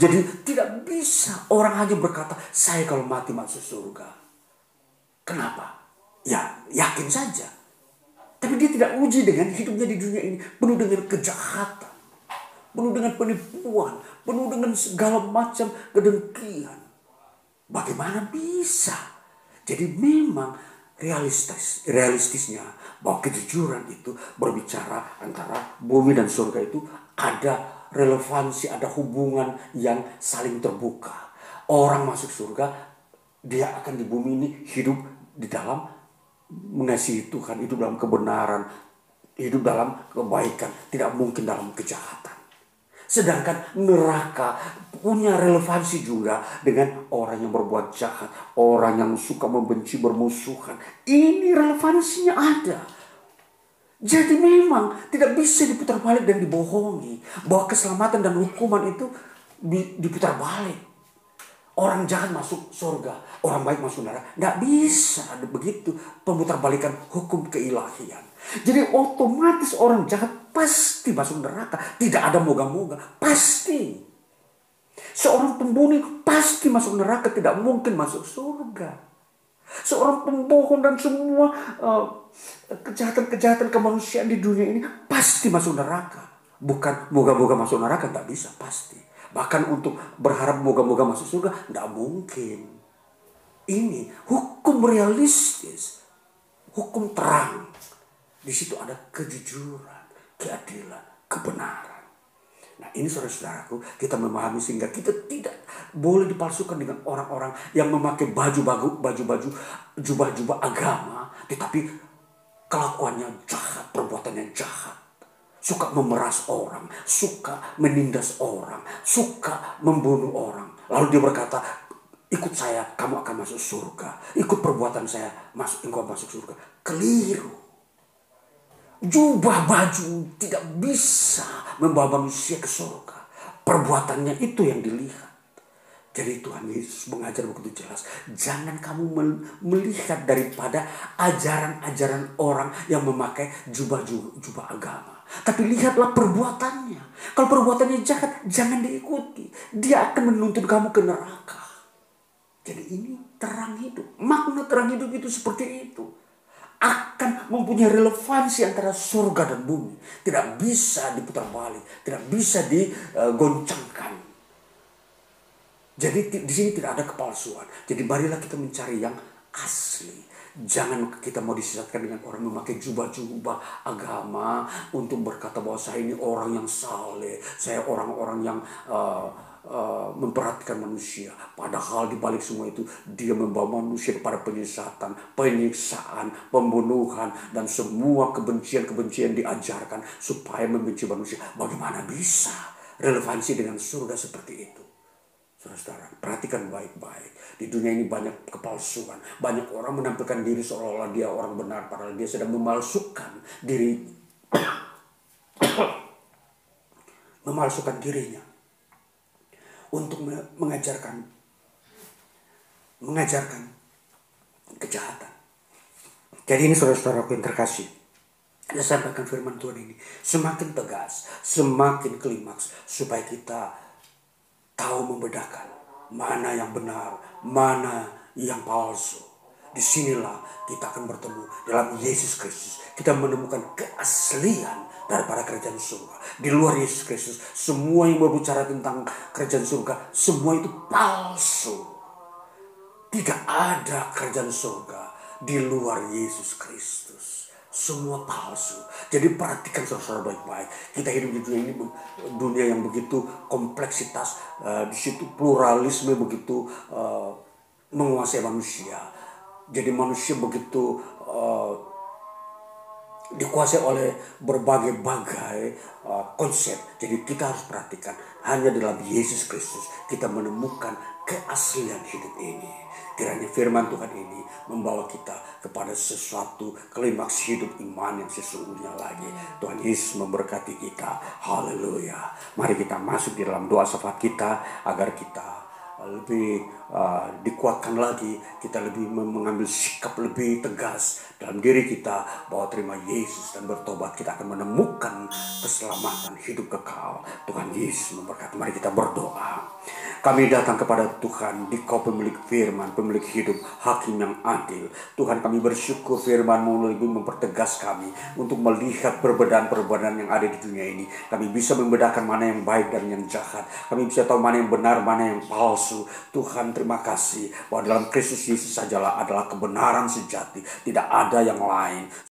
Jadi tidak bisa orang hanya berkata saya kalau mati masuk surga. Kenapa? Ya yakin saja. Tapi dia tidak uji dengan hidupnya di dunia ini penuh dengan kejahatan, penuh dengan penipuan, penuh dengan segala macam kedengkian. Bagaimana bisa? Jadi memang realistisnya bahwa kejujuran itu berbicara antara bumi dan surga itu ada relevansi, ada hubungan yang saling terbuka. Orang masuk surga, dia akan di bumi ini hidup di dalam mengasihi Tuhan, hidup dalam kebenaran, hidup dalam kebaikan, tidak mungkin dalam kejahatan. Sedangkan neraka punya relevansi juga dengan orang yang berbuat jahat, orang yang suka membenci, bermusuhan. Ini relevansinya ada. Jadi memang tidak bisa diputar balik dan dibohongi bahwa keselamatan dan hukuman itu diputar balik. Orang jahat masuk surga, orang baik masuk neraka. Tidak bisa ada begitu pemutarbalikan hukum keilahian. Jadi otomatis orang jahat pasti masuk neraka. Tidak ada moga-moga, pasti. Seorang pembunuh pasti masuk neraka, tidak mungkin masuk surga. Seorang pembohong dan semua kejahatan-kejahatan kemanusiaan di dunia ini pasti masuk neraka. Bukan moga-moga masuk neraka, tidak bisa, pasti. Bahkan untuk berharap moga-moga masuk surga, tidak mungkin. Ini hukum realistis, hukum terang. Di situ ada kejujuran, keadilan, kebenaran. Nah ini saudara-saudaraku, kita memahami sehingga kita tidak boleh dipalsukan dengan orang-orang yang memakai baju-baju, jubah-jubah agama, tetapi kelakuannya jahat, perbuatannya jahat. Suka memeras orang, suka menindas orang, suka membunuh orang. Lalu dia berkata, ikut saya, kamu akan masuk surga. Ikut perbuatan saya, engkau masuk surga. Keliru. Jubah baju tidak bisa membawa manusia ke surga. Perbuatannya itu yang dilihat. Jadi Tuhan Yesus mengajar begitu jelas. Jangan kamu melihat daripada ajaran-ajaran orang yang memakai jubah agama. Tapi lihatlah perbuatannya. Kalau perbuatannya jahat, jangan diikuti. Dia akan menuntun kamu ke neraka. Jadi ini terang hidup. Makna terang hidup itu seperti itu. Akan mempunyai relevansi antara surga dan bumi. Tidak bisa diputar balik. Tidak bisa digoncangkan. Jadi di sini tidak ada kepalsuan. Jadi marilah kita mencari yang asli. Jangan kita mau disesatkan dengan orang memakai jubah-jubah agama untuk berkata bahwa saya ini orang yang saleh, saya orang-orang yang memperhatikan manusia. Padahal di balik semua itu dia membawa manusia kepada penyesatan, penyiksaan, pembunuhan, dan semua kebencian-kebencian diajarkan supaya membenci manusia. Bagaimana bisa relevansi dengan surga seperti itu? Saudara-saudara, perhatikan baik-baik. Di dunia ini banyak kepalsuan. Banyak orang menampilkan diri seolah-olah dia orang benar, padahal dia sedang memalsukan diri, memalsukan dirinya untuk mengajarkan kejahatan. Jadi ini saudara-saudaraku yang terkasih, saya sampaikan firman Tuhan ini semakin tegas, semakin klimaks, supaya kita tahu membedakan mana yang benar, mana yang palsu. Disinilah kita akan bertemu dalam Yesus Kristus. Kita menemukan keaslian daripada kerajaan surga. Di luar Yesus Kristus, semua yang berbicara tentang kerajaan surga, semua itu palsu. Tidak ada kerajaan surga di luar Yesus Kristus. Semua palsu. Jadi perhatikan saudara baik-baik. Kita hidup di dunia ini, dunia yang begitu kompleksitas, di situ pluralisme begitu menguasai manusia. Jadi manusia begitu dikuasai oleh berbagai-bagai konsep. Jadi kita harus perhatikan, hanya dalam Yesus Kristus kita menemukan keaslian hidup ini. Kiranya firman Tuhan ini membawa kita kepada sesuatu klimaks hidup iman yang sesungguhnya lagi. Tuhan Yesus memberkati kita. Haleluya. Mari kita masuk di dalam doa syafaat kita agar kita lebih dikuatkan lagi, kita lebih mengambil sikap lebih tegas dalam diri kita bahwa terima Yesus dan bertobat, kita akan menemukan keselamatan hidup kekal. Tuhan Yesus memberkati. Mari kita berdoa. Kami datang kepada Tuhan, Dikau pemilik firman, pemilik hidup, hakim yang adil. Tuhan, kami bersyukur firman-Mu lebih mempertegas kami untuk melihat perbedaan-perbedaan yang ada di dunia ini. Kami bisa membedakan mana yang baik dan yang jahat. Kami bisa tahu mana yang benar, mana yang palsu. Tuhan, terima kasih bahwa dalam Kristus Yesus sajalah adalah kebenaran sejati. Tidak ada yang lain.